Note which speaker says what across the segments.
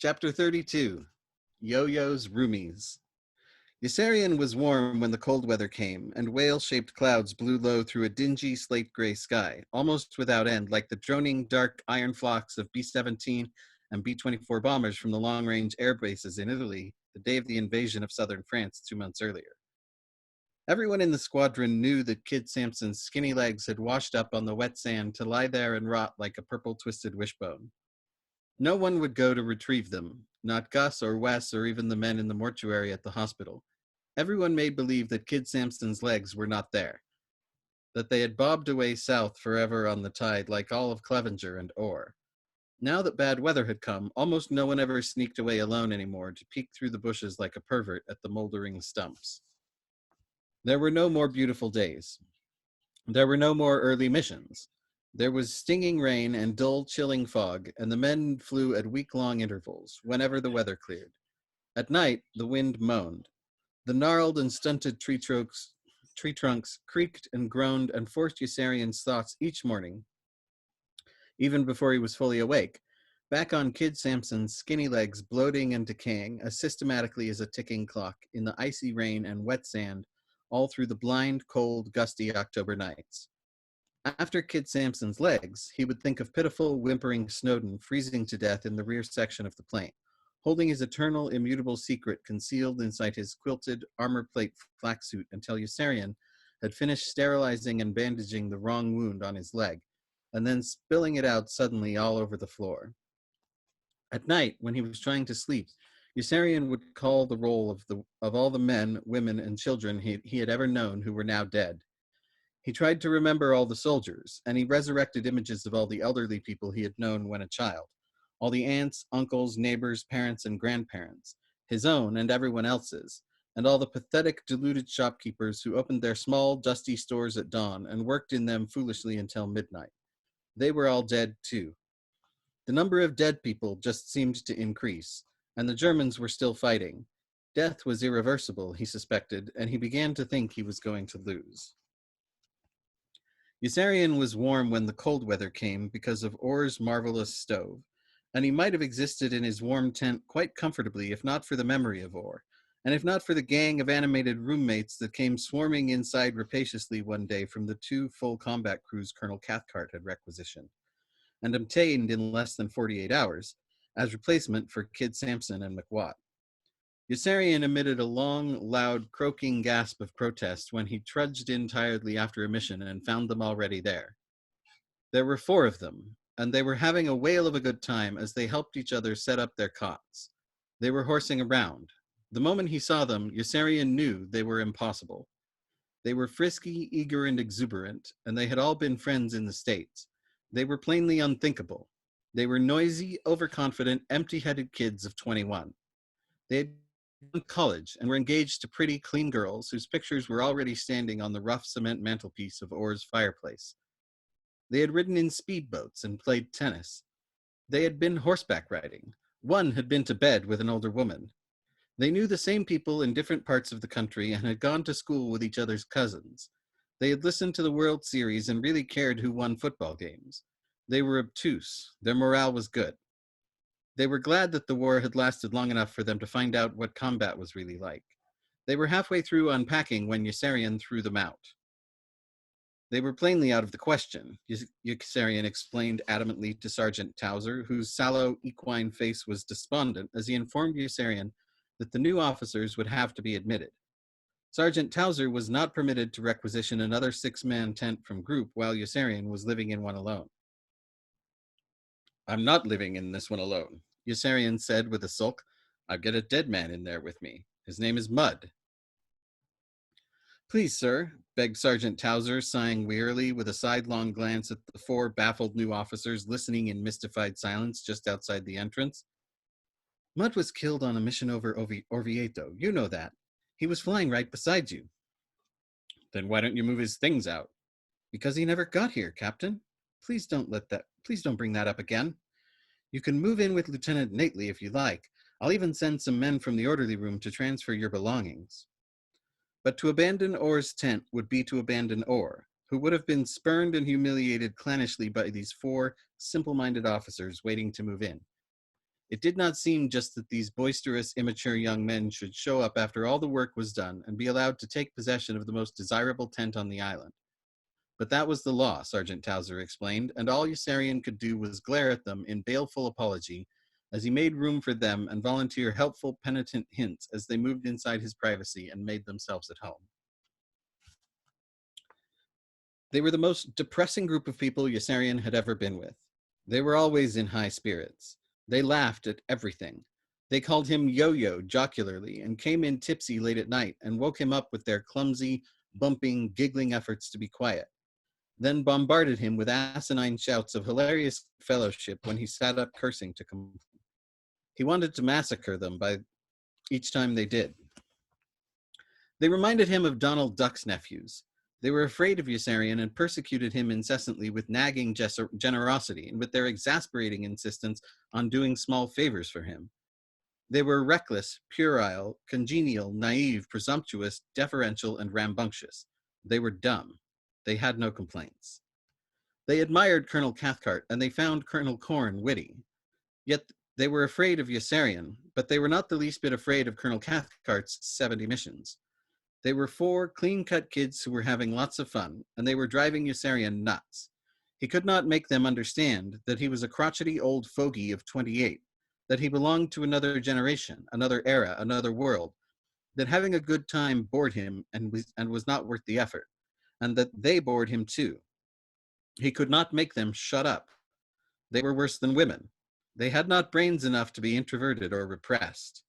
Speaker 1: Chapter 32, Yo-Yo's Roomies. Ysarion was warm when the cold weather came, and whale-shaped clouds blew low through a dingy slate-gray sky, almost without end, like the droning dark iron flocks of B-17 and B-24 bombers from the long-range air bases in Italy the day of the invasion of southern France 2 months earlier. Everyone in the squadron knew that Kid Sampson's skinny legs had washed up on the wet sand to lie there and rot like a purple twisted wishbone. No one would go to retrieve them, not Gus or Wes or even the men in the mortuary at the hospital. Everyone made believe that Kid Sampson's legs were not there, that they had bobbed away south forever on the tide like all of Clevenger and Orr. Now that bad weather had come, almost no one ever sneaked away alone anymore to peek through the bushes like a pervert at the moldering stumps. There were no more beautiful days. There were no more early missions. There was stinging rain and dull, chilling fog, and the men flew at week-long intervals, whenever the weather cleared. At night, the wind moaned. The gnarled and stunted tree trunks creaked and groaned and forced Ysarion's thoughts each morning, even before he was fully awake, back on Kid Sampson's skinny legs bloating and decaying as systematically as a ticking clock in the icy rain and wet sand all through the blind, cold, gusty October nights. After Kid Sampson's legs, he would think of pitiful, whimpering Snowden freezing to death in the rear section of the plane, holding his eternal, immutable secret concealed inside his quilted armor plate flak suit until Ysarion had finished sterilizing and bandaging the wrong wound on his leg, and then spilling it out suddenly all over the floor. At night, when he was trying to sleep, Ysarion would call the roll of all the men, women, and children he had ever known who were now dead. He tried to remember all the soldiers, and he resurrected images of all the elderly people he had known when a child, all the aunts, uncles, neighbors, parents, and grandparents, his own and everyone else's, and all the pathetic, deluded shopkeepers who opened their small, dusty stores at dawn and worked in them foolishly until midnight. They were all dead, too. The number of dead people just seemed to increase, and the Germans were still fighting. Death was irreversible, he suspected, and he began to think he was going to lose. Ysarion was warm when the cold weather came because of Orr's marvelous stove, and he might have existed in his warm tent quite comfortably if not for the memory of Orr, and if not for the gang of animated roommates that came swarming inside rapaciously one day from the 2 full combat crews Colonel Cathcart had requisitioned, and obtained in less than 48 hours, as replacement for Kid Sampson and McWatt. Ysarion emitted a long, loud, croaking gasp of protest when he trudged in tiredly after a mission and found them already there. There were 4 of them, and they were having a whale of a good time as they helped each other set up their cots. They were horsing around. The moment he saw them, Ysarion knew they were impossible. They were frisky, eager, and exuberant, and they had all been friends in the States. They were plainly unthinkable. They were noisy, overconfident, empty-headed kids of 21. They had gone to college and were engaged to pretty, clean girls whose pictures were already standing on the rough cement mantelpiece of Orr's fireplace. They had ridden in speedboats and played tennis. They had been horseback riding. One had been to bed with an older woman. They knew the same people in different parts of the country and had gone to school with each other's cousins. They had listened to the World Series and really cared who won football games. They were obtuse. Their morale was good. They were glad that the war had lasted long enough for them to find out what combat was really like. They were halfway through unpacking when Ysarion threw them out. They were plainly out of the question, Ysarion explained adamantly to Sergeant Towser, whose sallow, equine face was despondent as he informed Ysarion that the new officers would have to be admitted. Sergeant Towser was not permitted to requisition another 6-man tent from group while Ysarion was living in one alone. I'm not living in this one alone, Ysarion said with a sulk. I've got a dead man in there with me. His name is Mud. Please, sir, begged Sergeant Towser, sighing wearily with a sidelong glance at the 4 baffled new officers listening in mystified silence just outside the entrance. Mud was killed on a mission over Orvieto. You know that. He was flying right beside you. Then why don't you move his things out? Because he never got here, Captain. Please don't bring that up again. You can move in with Lieutenant Nately if you like. I'll even send some men from the orderly room to transfer your belongings. But to abandon Orr's tent would be to abandon Orr, who would have been spurned and humiliated clannishly by these 4 simple-minded officers waiting to move in. It did not seem just that these boisterous, immature young men should show up after all the work was done and be allowed to take possession of the most desirable tent on the island. But that was the law, Sergeant Towser explained, and all Yossarian could do was glare at them in baleful apology as he made room for them and volunteer helpful, penitent hints as they moved inside his privacy and made themselves at home. They were the most depressing group of people Yossarian had ever been with. They were always in high spirits. They laughed at everything. They called him Yo-Yo jocularly and came in tipsy late at night and woke him up with their clumsy, bumping, giggling efforts to be quiet, then bombarded him with asinine shouts of hilarious fellowship when he sat up cursing to complain. He wanted to massacre them by each time they did. They reminded him of Donald Duck's nephews. They were afraid of Yossarian and persecuted him incessantly with nagging generosity and with their exasperating insistence on doing small favors for him. They were reckless, puerile, congenial, naive, presumptuous, deferential, and rambunctious. They were dumb. They had no complaints. They admired Colonel Cathcart, and they found Colonel Corn witty. Yet they were afraid of Yossarian, but they were not the least bit afraid of Colonel Cathcart's 70 missions. They were four clean-cut kids who were having lots of fun, and they were driving Yossarian nuts. He could not make them understand that he was a crotchety old fogey of 28, that he belonged to another generation, another era, another world, that having a good time bored him and was not worth the effort, and that they bored him too. He could not make them shut up. They were worse than women. They had not brains enough to be introverted or repressed.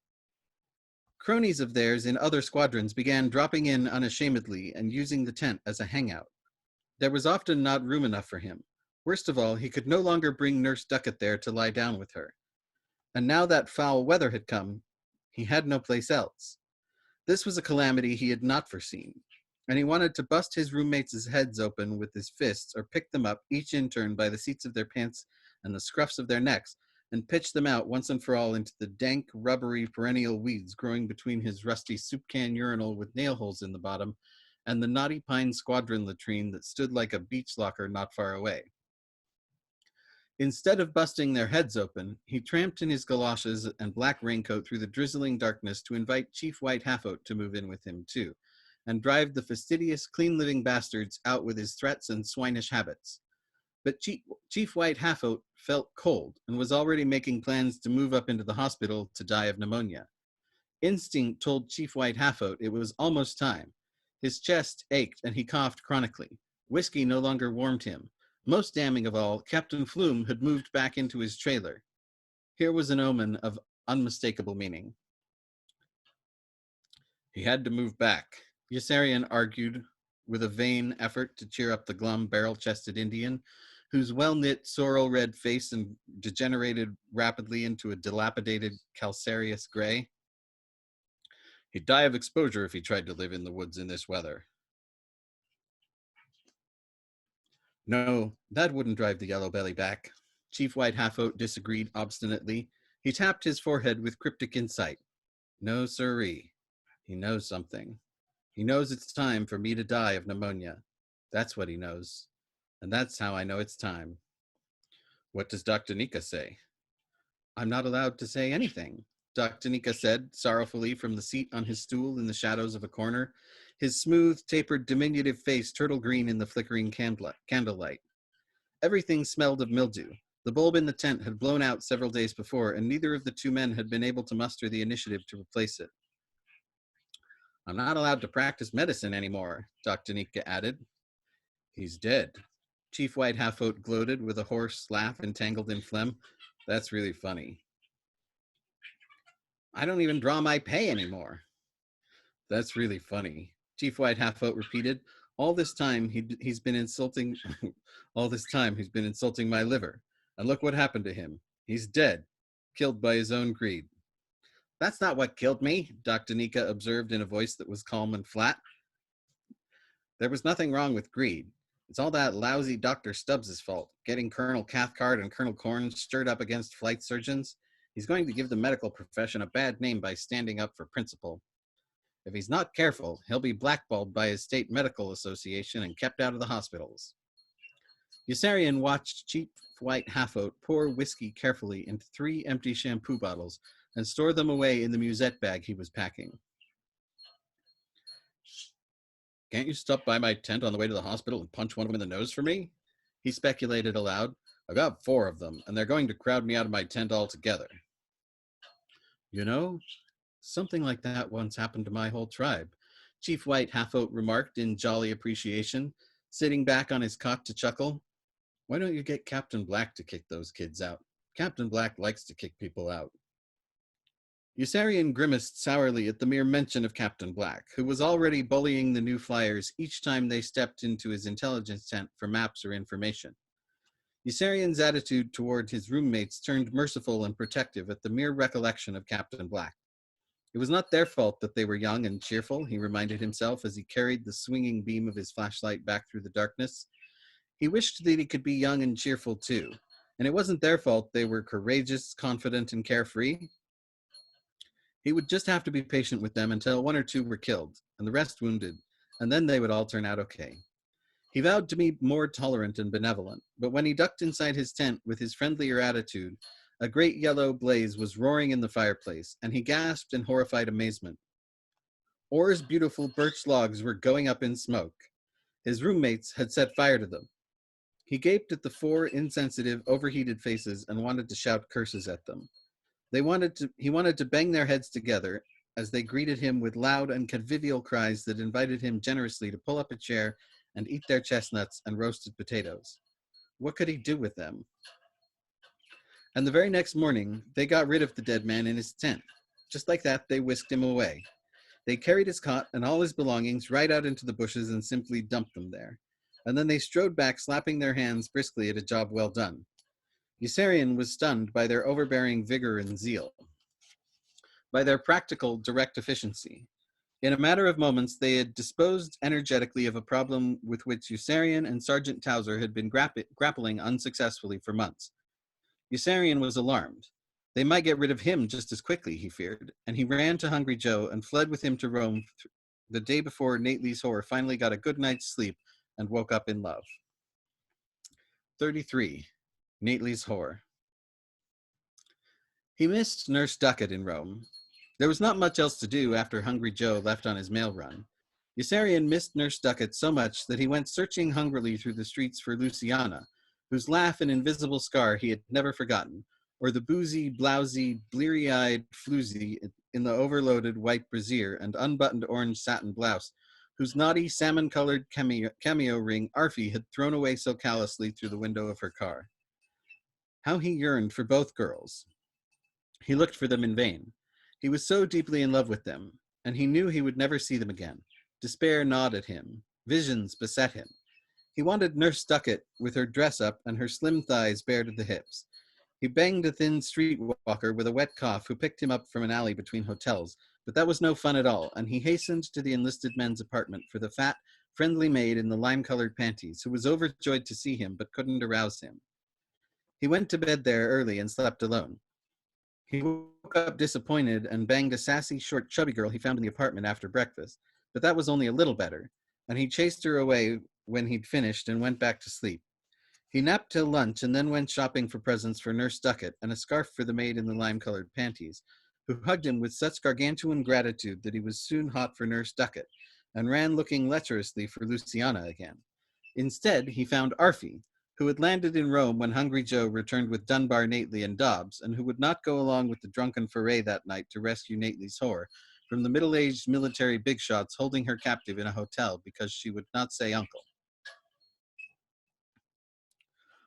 Speaker 1: Cronies of theirs in other squadrons began dropping in unashamedly and using the tent as a hangout. There was often not room enough for him. Worst of all, he could no longer bring Nurse Duckett there to lie down with her. And now that foul weather had come, he had no place else. This was a calamity he had not foreseen, and he wanted to bust his roommates' heads open with his fists or pick them up, each in turn, by the seats of their pants and the scruffs of their necks, and pitch them out once and for all into the dank, rubbery, perennial weeds growing between his rusty soup can urinal with nail holes in the bottom and the knotty pine squadron latrine that stood like a beach locker not far away. Instead of busting their heads open, he tramped in his galoshes and black raincoat through the drizzling darkness to invite Chief White Halfoat to move in with him too, and drive the fastidious, clean-living bastards out with his threats and swinish habits. But Chief White Halfoat felt cold and was already making plans to move up into the hospital to die of pneumonia. Instinct told Chief White Halfoat it was almost time. His chest ached and he coughed chronically. Whiskey no longer warmed him. Most damning of all, Captain Flume had moved back into his trailer. Here was an omen of unmistakable meaning. He had to move back, Yossarian argued with a vain effort to cheer up the glum, barrel-chested Indian, whose well-knit, sorrel-red face degenerated rapidly into a dilapidated, calcareous gray. He'd die of exposure if he tried to live in the woods in this weather. No, that wouldn't drive the yellow belly back. Chief White Halfoat disagreed obstinately. He tapped his forehead with cryptic insight. No, sirree. He knows something. He knows it's time for me to die of pneumonia. That's what he knows. And that's how I know it's time. What does Dr. Nika say? I'm not allowed to say anything, Dr. Nika said sorrowfully from the seat on his stool in the shadows of a corner, his smooth, tapered, diminutive face turtle green in the flickering candlelight. Everything smelled of mildew. The bulb in the tent had blown out several days before, and neither of the two men had been able to muster the initiative to replace it. I'm not allowed to practice medicine anymore, Dr. Nika added. He's dead. Chief White Halfoat gloated with a hoarse laugh entangled in phlegm. That's really funny. I don't even draw my pay anymore. That's really funny. Chief White Halfoat repeated. All this time he's been insulting my liver. And look what happened to him. He's dead, killed by his own greed. That's not what killed me, Dr. Nika observed in a voice that was calm and flat. There was nothing wrong with greed. It's all that lousy Dr. Stubbs' fault, getting Colonel Cathcart and Colonel Corn stirred up against flight surgeons. He's going to give the medical profession a bad name by standing up for principle. If he's not careful, he'll be blackballed by his state medical association and kept out of the hospitals. Yossarian watched Chief White Half-Oat pour whiskey carefully into 3 empty shampoo bottles and store them away in the musette bag he was packing. Can't you stop by my tent on the way to the hospital and punch one of them in the nose for me? He speculated aloud. I've got 4 of them, and they're going to crowd me out of my tent altogether. You know, something like that once happened to my whole tribe, Chief White Half-Oat remarked in jolly appreciation, sitting back on his cot to chuckle. Why don't you get Captain Black to kick those kids out? Captain Black likes to kick people out. Yossarian grimaced sourly at the mere mention of Captain Black, who was already bullying the new flyers each time they stepped into his intelligence tent for maps or information. Yossarian's attitude toward his roommates turned merciful and protective at the mere recollection of Captain Black. It was not their fault that they were young and cheerful, he reminded himself as he carried the swinging beam of his flashlight back through the darkness. He wished that he could be young and cheerful too, and it wasn't their fault they were courageous, confident, and carefree. He would just have to be patient with them until 1 or 2 were killed, and the rest wounded, and then they would all turn out okay. He vowed to be more tolerant and benevolent, but when he ducked inside his tent with his friendlier attitude, a great yellow blaze was roaring in the fireplace, and he gasped in horrified amazement. Orr's beautiful birch logs were going up in smoke. His roommates had set fire to them. He gaped at the 4 insensitive, overheated faces and wanted to shout curses at them. He wanted to bang their heads together as they greeted him with loud and convivial cries that invited him generously to pull up a chair and eat their chestnuts and roasted potatoes. What could he do with them? And the very next morning, they got rid of the dead man in his tent. Just like that, they whisked him away. They carried his cot and all his belongings right out into the bushes and simply dumped them there. And then they strode back, slapping their hands briskly at a job well done. Yossarian was stunned by their overbearing vigor and zeal, by their practical, direct efficiency. In a matter of moments, they had disposed energetically of a problem with which Yossarian and Sergeant Towser had been grappling unsuccessfully for months. Yossarian was alarmed. They might get rid of him just as quickly, he feared, and he ran to Hungry Joe and fled with him to Rome the day before Nate Lee's whore finally got a good night's sleep and woke up in love. 33. Nate Lee's whore. He missed Nurse Duckett in Rome. There was not much else to do after Hungry Joe left on his mail run. Yossarian missed Nurse Duckett so much that he went searching hungrily through the streets for Luciana, whose laugh and invisible scar he had never forgotten, or the boozy, blousy, bleary-eyed floozy in the overloaded white brassiere and unbuttoned orange satin blouse, whose naughty salmon-colored cameo ring Arfie had thrown away so callously through the window of her car. How he yearned for both girls. He looked for them in vain. He was so deeply in love with them, and he knew he would never see them again. Despair gnawed at him. Visions beset him. He wanted Nurse Duckett with her dress up and her slim thighs bare to the hips. He banged a thin streetwalker with a wet cough who picked him up from an alley between hotels, but that was no fun at all, and he hastened to the enlisted men's apartment for the fat, friendly maid in the lime-colored panties, who was overjoyed to see him but couldn't arouse him. He went to bed there early and slept alone. He woke up disappointed and banged a sassy, short, chubby girl he found in the apartment after breakfast, but that was only a little better, and he chased her away when he'd finished and went back to sleep. He napped till lunch and then went shopping for presents for Nurse Duckett and a scarf for the maid in the lime-colored panties, who hugged him with such gargantuan gratitude that he was soon hot for Nurse Duckett and ran looking lecherously for Luciana again. Instead, he found Arfie, who had landed in Rome when Hungry Joe returned with Dunbar, Nately, and Dobbs, and who would not go along with the drunken foray that night to rescue Nately's whore from the middle-aged military big shots holding her captive in a hotel because she would not say uncle.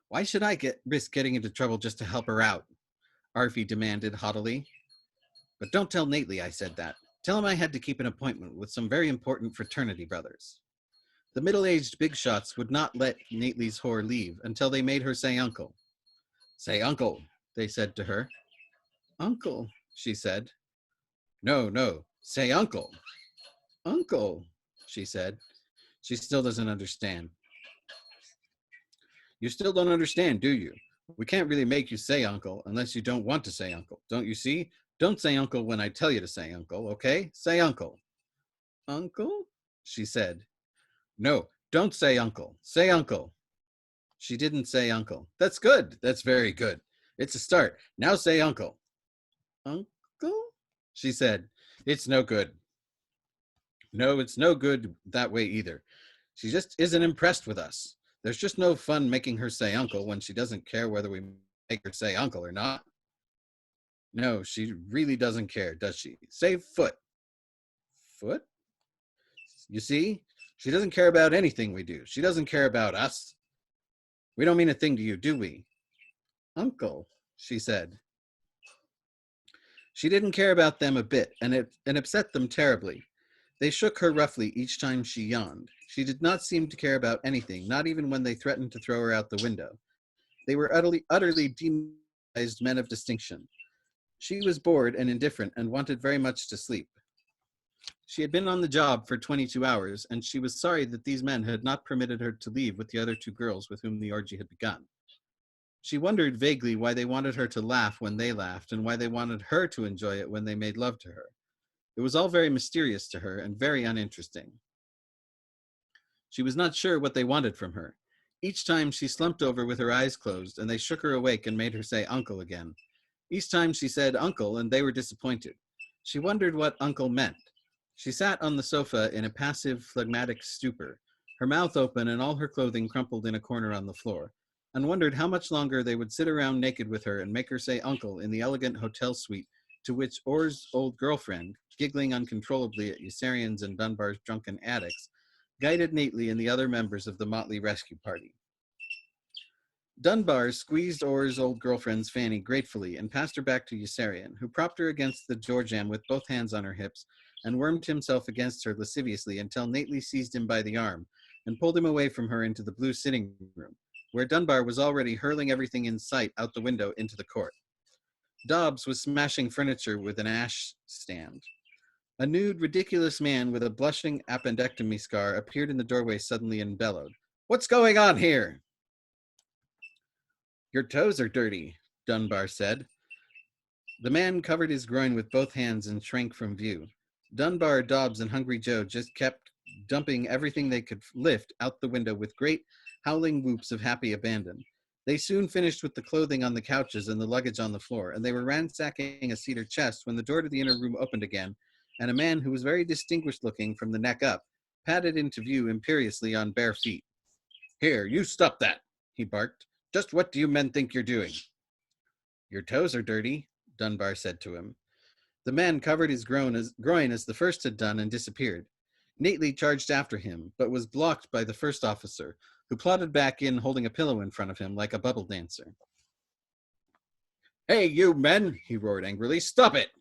Speaker 1: Why should I risk getting into trouble just to help her out? Arfie demanded haughtily. But don't tell Nately I said that. Tell him I had to keep an appointment with some very important fraternity brothers. The middle-aged big shots would not let Nately's whore leave until they made her say uncle. Say uncle, they said to her. Uncle, she said. No, say uncle. Uncle, she said. She still doesn't understand. You still don't understand, do you? We can't really make you say uncle unless you don't want to say uncle. Don't you see? Don't say uncle when I tell you to say uncle, okay? Say uncle. Uncle? She said. No, don't say uncle. Say uncle. She didn't say uncle. That's good. That's very good. It's a start. Now say uncle. Uncle? She said. It's no good. No, it's no good that way either. She just isn't impressed with us. There's just no fun making her say uncle when she doesn't care whether we make her say uncle or not. No, she really doesn't care, does she? Say foot. Foot? You see? She doesn't care about anything we do. She doesn't care about us. We don't mean a thing to you, do we? Uncle, she said. She didn't care about them a bit, and it upset them terribly. They shook her roughly each time she yawned. She did not seem to care about anything, not even when they threatened to throw her out the window. They were utterly demoralized men of distinction. She was bored and indifferent and wanted very much to sleep. She had been on the job for 22 hours, and she was sorry that these men had not permitted her to leave with the other two girls with whom the orgy had begun. She wondered vaguely why they wanted her to laugh when they laughed, and why they wanted her to enjoy it when they made love to her. It was all very mysterious to her and very uninteresting. She was not sure what they wanted from her. Each time she slumped over with her eyes closed, and they shook her awake and made her say uncle again. Each time she said uncle, and they were disappointed. She wondered what uncle meant. She sat on the sofa in a passive, phlegmatic stupor, her mouth open and all her clothing crumpled in a corner on the floor, and wondered how much longer they would sit around naked with her and make her say uncle in the elegant hotel suite to which Orr's old girlfriend, giggling uncontrollably at Yossarian's and Dunbar's drunken addicts, guided Nately and the other members of the motley rescue party. Dunbar squeezed Orr's old girlfriend's fanny gratefully and passed her back to Yossarian, who propped her against the door jamb with both hands on her hips and wormed himself against her lasciviously until Nately seized him by the arm and pulled him away from her into the blue sitting room, where Dunbar was already hurling everything in sight out the window into the court. Dobbs was smashing furniture with an ash stand. A nude, ridiculous man with a blushing appendectomy scar appeared in the doorway suddenly and bellowed, "What's going on here?" "Your toes are dirty," Dunbar said. The man covered his groin with both hands and shrank from view. Dunbar, Dobbs, and Hungry Joe just kept dumping everything they could lift out the window with great, howling whoops of happy abandon. They soon finished with the clothing on the couches and the luggage on the floor, and they were ransacking a cedar chest when the door to the inner room opened again, and a man who was very distinguished looking from the neck up padded into view imperiously on bare feet. "Here, you stop that," he barked. "Just what do you men think you're doing?" "Your toes are dirty," Dunbar said to him. The man covered his groin as the first had done and disappeared. Nately charged after him, but was blocked by the first officer, who plodded back in holding a pillow in front of him like a bubble dancer. "Hey, you men," he roared angrily, "stop it!"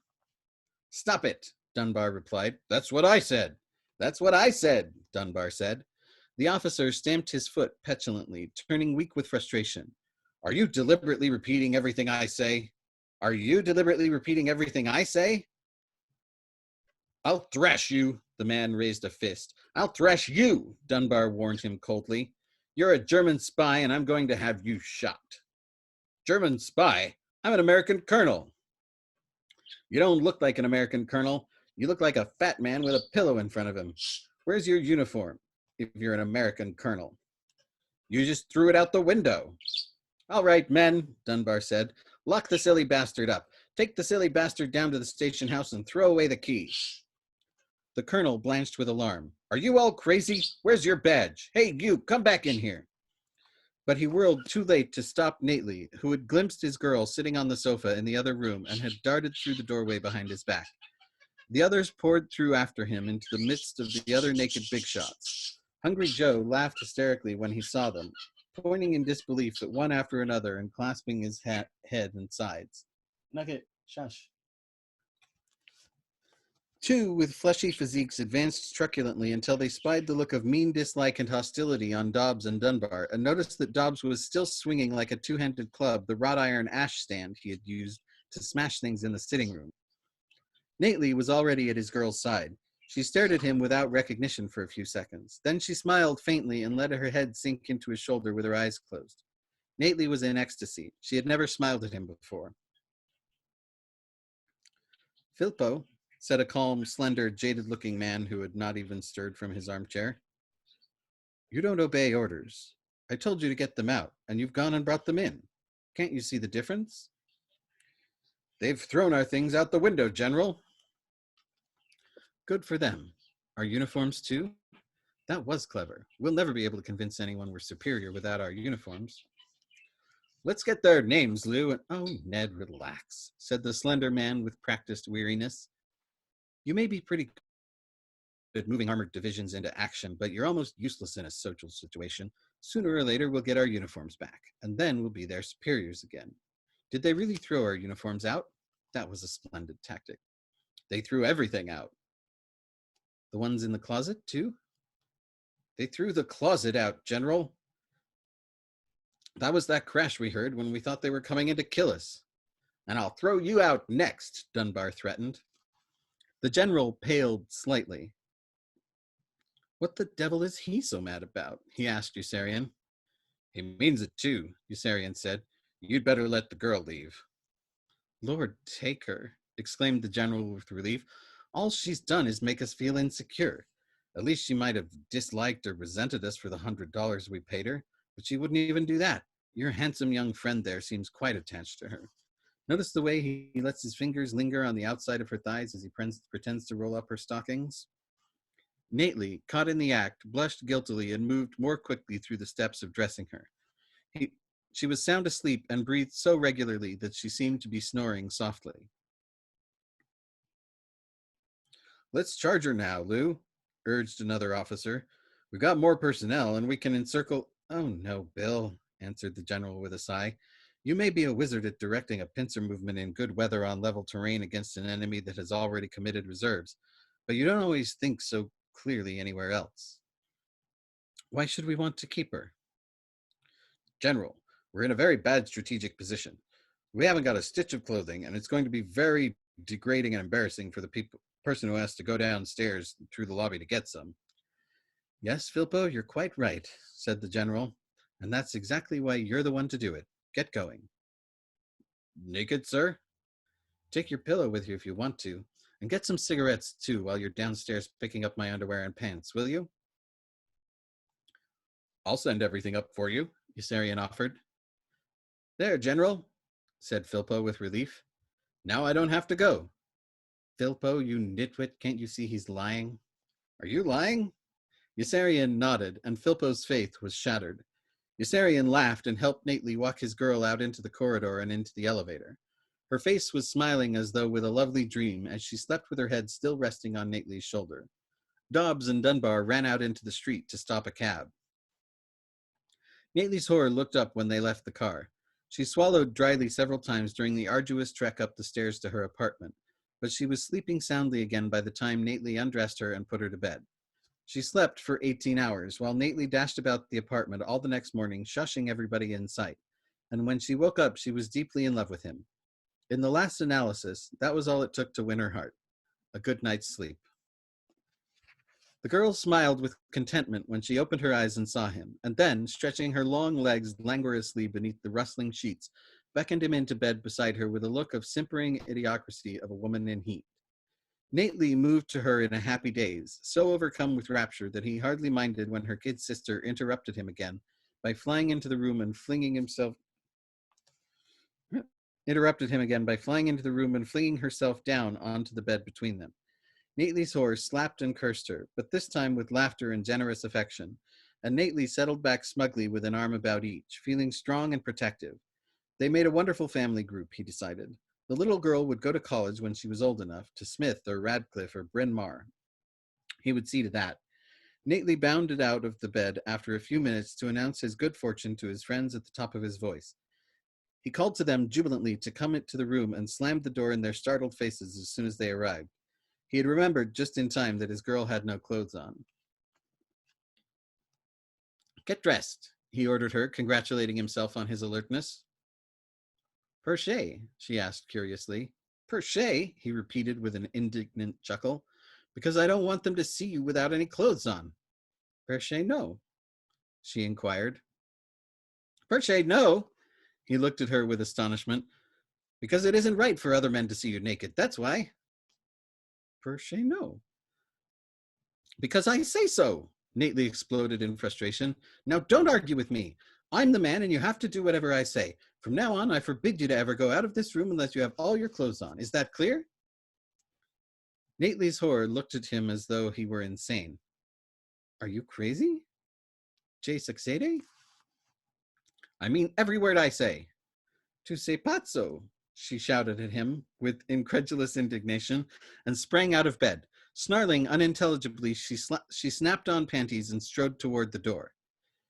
Speaker 1: "Stop it," Dunbar replied. "That's what I said." "That's what I said," Dunbar said. The officer stamped his foot petulantly, turning weak with frustration. "Are you deliberately repeating everything I say? Are you deliberately repeating everything I say?" "I'll thrash you." The man raised a fist. "I'll thrash you," Dunbar warned him coldly. "You're a German spy, and I'm going to have you shot." "German spy? I'm an American colonel." "You don't look like an American colonel. You look like a fat man with a pillow in front of him. Where's your uniform, if you're an American colonel?" "You just threw it out the window." "All right, men," Dunbar said. "Lock the silly bastard up. Take the silly bastard down to the station house and throw away the key." The colonel blanched with alarm. "Are you all crazy? Where's your badge? Hey, you, come back in here." But he whirled too late to stop Nately, who had glimpsed his girl sitting on the sofa in the other room and had darted through the doorway behind his back. The others poured through after him into the midst of the other naked big shots. Hungry Joe laughed hysterically when he saw them, pointing in disbelief at one after another and clasping his head and sides. "Nugget, shush." Two with fleshy physiques advanced truculently until they spied the look of mean dislike and hostility on Dobbs and Dunbar, and noticed that Dobbs was still swinging like a two-handed club the wrought iron ash stand he had used to smash things in the sitting room. Nately was already at his girl's side. She stared at him without recognition for a few seconds. Then she smiled faintly and let her head sink into his shoulder with her eyes closed. Nately was in ecstasy. She had never smiled at him before. "Filippo," said a calm, slender, jaded-looking man who had not even stirred from his armchair, "you don't obey orders. I told you to get them out, and you've gone and brought them in. Can't you see the difference? They've thrown our things out the window, General. Good for them. Our uniforms, too? That was clever. We'll never be able to convince anyone we're superior without our uniforms. Let's get their names, Lou. And oh, Ned, relax, said the slender man with practiced weariness. You may be pretty good moving armored divisions into action, but you're almost useless in a social situation. Sooner or later, we'll get our uniforms back, and then we'll be their superiors again. Did they really throw our uniforms out? That was a splendid tactic. They threw everything out. The ones in the closet, too? They threw the closet out, General. That was that crash we heard when we thought they were coming in to kill us. And I'll throw you out next, Dunbar threatened. The general paled slightly. What the devil is he so mad about? He asked Yossarian. He means it too, Yossarian said. You'd better let the girl leave. Lord take her, exclaimed the general with relief. All she's done is make us feel insecure. At least she might have disliked or resented us for the $100 we paid her, but she wouldn't even do that. Your handsome young friend there seems quite attached to her. Notice the way he lets his fingers linger on the outside of her thighs as he pretends to roll up her stockings? Nately, caught in the act, blushed guiltily and moved more quickly through the steps of dressing her. She was sound asleep and breathed so regularly that she seemed to be snoring softly. Let's charge her now, Lou, urged another officer. We've got more personnel and we can encircle... Oh no, Bill, answered the general with a sigh. You may be a wizard at directing a pincer movement in good weather on level terrain against an enemy that has already committed reserves, but you don't always think so clearly anywhere else. Why should we want to keep her? General, we're in a very bad strategic position. We haven't got a stitch of clothing, and it's going to be very degrading and embarrassing for the person who has to go downstairs through the lobby to get some. Yes, Filpo, you're quite right, said the general, and that's exactly why you're the one to do it. Get going. Naked, sir? Take your pillow with you if you want to, and get some cigarettes too while you're downstairs picking up my underwear and pants, will you? I'll send everything up for you, Yossarian offered. There, General, said Filpo with relief. Now I don't have to go. Filpo, you nitwit, can't you see he's lying? Are you lying? Yossarian nodded, and Filpo's faith was shattered. Yossarian laughed and helped Nately walk his girl out into the corridor and into the elevator. Her face was smiling as though with a lovely dream as she slept with her head still resting on Nately's shoulder. Dobbs and Dunbar ran out into the street to stop a cab. Nately's whore looked up when they left the car. She swallowed dryly several times during the arduous trek up the stairs to her apartment, but she was sleeping soundly again by the time Nately undressed her and put her to bed. She slept for 18 hours, while Nately dashed about the apartment all the next morning, shushing everybody in sight. And when she woke up, she was deeply in love with him. In the last analysis, that was all it took to win her heart. A good night's sleep. The girl smiled with contentment when she opened her eyes and saw him, and then, stretching her long legs languorously beneath the rustling sheets, beckoned him into bed beside her with a look of simpering idiocracy of a woman in heat. Nately moved to her in a happy daze, so overcome with rapture that he hardly minded when her kid sister interrupted him again by flying into the room and flinging herself down onto the bed between them. Nately's horse slapped and cursed her, but this time with laughter and generous affection, and Nately settled back smugly with an arm about each, feeling strong and protective. They made a wonderful family group, he decided. The little girl would go to college when she was old enough, to Smith or Radcliffe or Bryn Mawr. He would see to that. Nately bounded out of the bed after a few minutes to announce his good fortune to his friends at the top of his voice. He called to them jubilantly to come into the room and slammed the door in their startled faces as soon as they arrived. He had remembered just in time that his girl had no clothes on. Get dressed, he ordered her, congratulating himself on his alertness. Per se? She asked curiously. Per se? He repeated with an indignant chuckle. Because I don't want them to see you without any clothes on. Per se no? She inquired. Per se no? He looked at her with astonishment. Because it isn't right for other men to see you naked, that's why. Per se no? Because I say so. Nately exploded in frustration. Now don't argue with me. I'm the man and you have to do whatever I say. From now on, I forbid you to ever go out of this room unless you have all your clothes on. Is that clear? Nately's whore looked at him as though he were insane. Are you crazy? Jay succede? I mean every word I say. Tu sei pazzo, she shouted at him with incredulous indignation and sprang out of bed. Snarling unintelligibly, she snapped on panties and strode toward the door.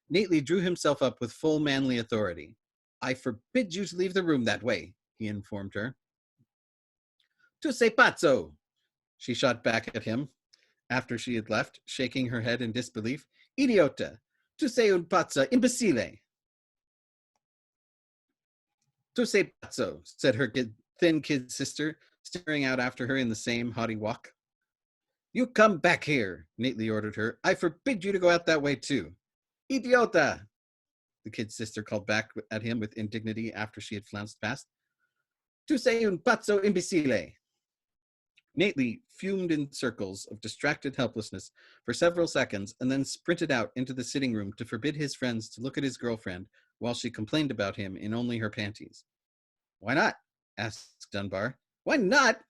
Speaker 1: Nately drew himself up with full manly authority. I forbid you to leave the room that way, he informed her. Tu sei pazzo, she shot back at him after she had left, shaking her head in disbelief. Idiota, tu sei un pazzo imbecile. Tu sei pazzo, said her thin kid sister, staring out after her in the same haughty walk. You come back here, Nately ordered her. I forbid you to go out that way too. Idiota, the kid sister called back at him with indignity after she had flounced past. Tu sei un pazzo imbecile. Nately fumed in circles of distracted helplessness for several seconds and then sprinted out into the sitting room to forbid his friends to look at his girlfriend while she complained about him in only her panties. Why not? Asked Dunbar. Why not?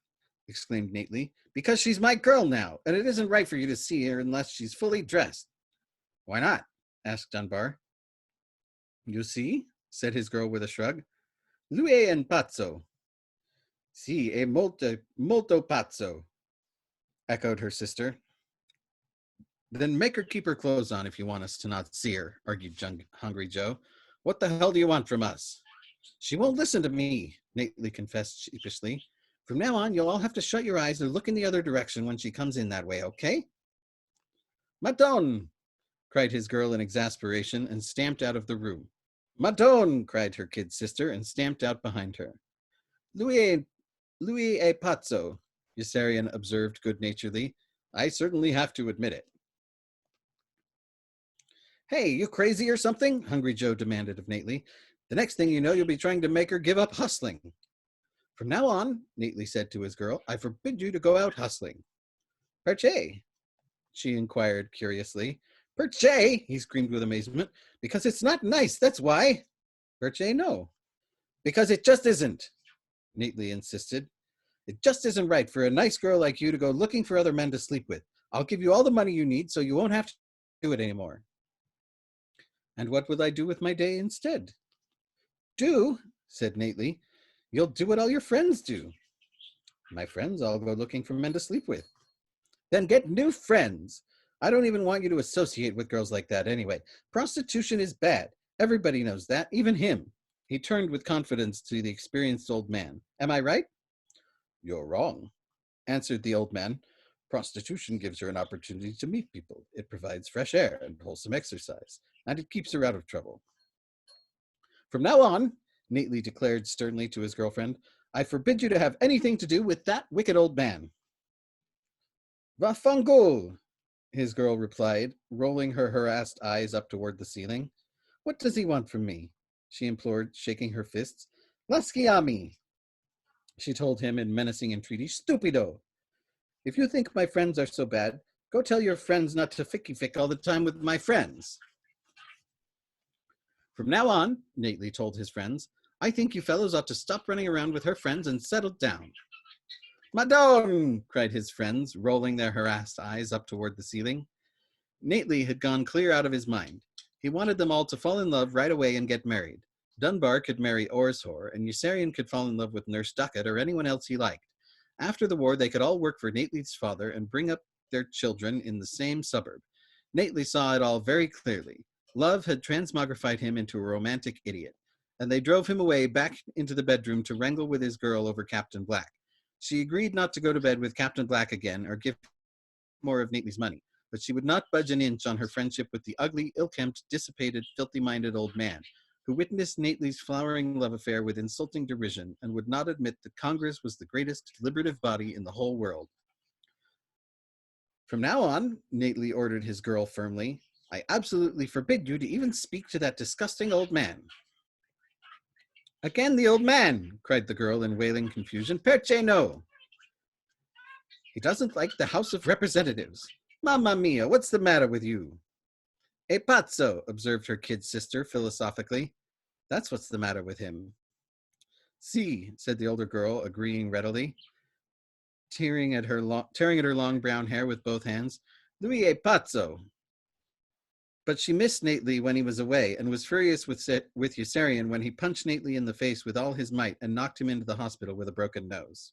Speaker 1: Exclaimed Nately. Because she's my girl now, and it isn't right for you to see her unless she's fully dressed. Why not? Asked Dunbar. You see, said his girl with a shrug. Lui è un pazzo. Sì, è molto pazzo, echoed her sister. Then make her keep her clothes on if you want us to not see her, argued Hungry Joe. What the hell do you want from us? She won't listen to me, Nately confessed sheepishly. From now on, you'll all have to shut your eyes and look in the other direction when she comes in that way, okay? Madone, cried his girl in exasperation and stamped out of the room. Madone, cried her kid sister and stamped out behind her. Lui è pazzo, Yossarian observed good-naturedly. I certainly have to admit it. Hey, you crazy or something? Hungry Joe demanded of Nately. The next thing you know, you'll be trying to make her give up hustling. From now on, Nately said to his girl, I forbid you to go out hustling. Perche? She inquired curiously. Perche? He screamed with amazement. Because it's not nice, that's why. Perche, no. Because it just isn't, Nately insisted. It just isn't right for a nice girl like you to go looking for other men to sleep with. I'll give you all the money you need so you won't have to do it anymore. And what will I do with my day instead? Do, said Nately. You'll do what all your friends do. My friends, I'll go looking for men to sleep with. Then get new friends. I don't even want you to associate with girls like that anyway. Prostitution is bad. Everybody knows that, even him. He turned with confidence to the experienced old man. Am I right? You're wrong, answered the old man. Prostitution gives her an opportunity to meet people. It provides fresh air and wholesome exercise, and it keeps her out of trouble. From now on, Nately declared sternly to his girlfriend, I forbid you to have anything to do with that wicked old man. Vafangul, his girl replied, rolling her harassed eyes up toward the ceiling. What does he want from me? She implored, shaking her fists. Lasciami, she told him in menacing entreaty. Stupido! If you think my friends are so bad, go tell your friends not to ficky-fick all the time with my friends. From now on, Nately told his friends, I think you fellows ought to stop running around with her friends and settle down. Madone, cried his friends, rolling their harassed eyes up toward the ceiling. Nately had gone clear out of his mind. He wanted them all to fall in love right away and get married. Dunbar could marry Orshor, and Yossarian could fall in love with Nurse Ducat or anyone else he liked. After the war, they could all work for Nately's father and bring up their children in the same suburb. Nately saw it all very clearly. Love had transmogrified him into a romantic idiot, and they drove him away back into the bedroom to wrangle with his girl over Captain Black. She agreed not to go to bed with Captain Black again or give more of Nately's money, but she would not budge an inch on her friendship with the ugly, ill-kempt, dissipated, filthy-minded old man, who witnessed Nately's flowering love affair with insulting derision and would not admit that Congress was the greatest deliberative body in the whole world. From now on, Nately ordered his girl firmly, I absolutely forbid you to even speak to that disgusting old man. Again the old man, cried the girl in wailing confusion. Perche no! He doesn't like the House of Representatives. Mamma mia, what's the matter with you? E pazzo, observed her kid sister philosophically. That's what's the matter with him. Si, said the older girl, agreeing readily, tearing at her long brown hair with both hands. Lui è pazzo. But she missed Nately when he was away, and was furious with Yossarian when he punched Nately in the face with all his might and knocked him into the hospital with a broken nose.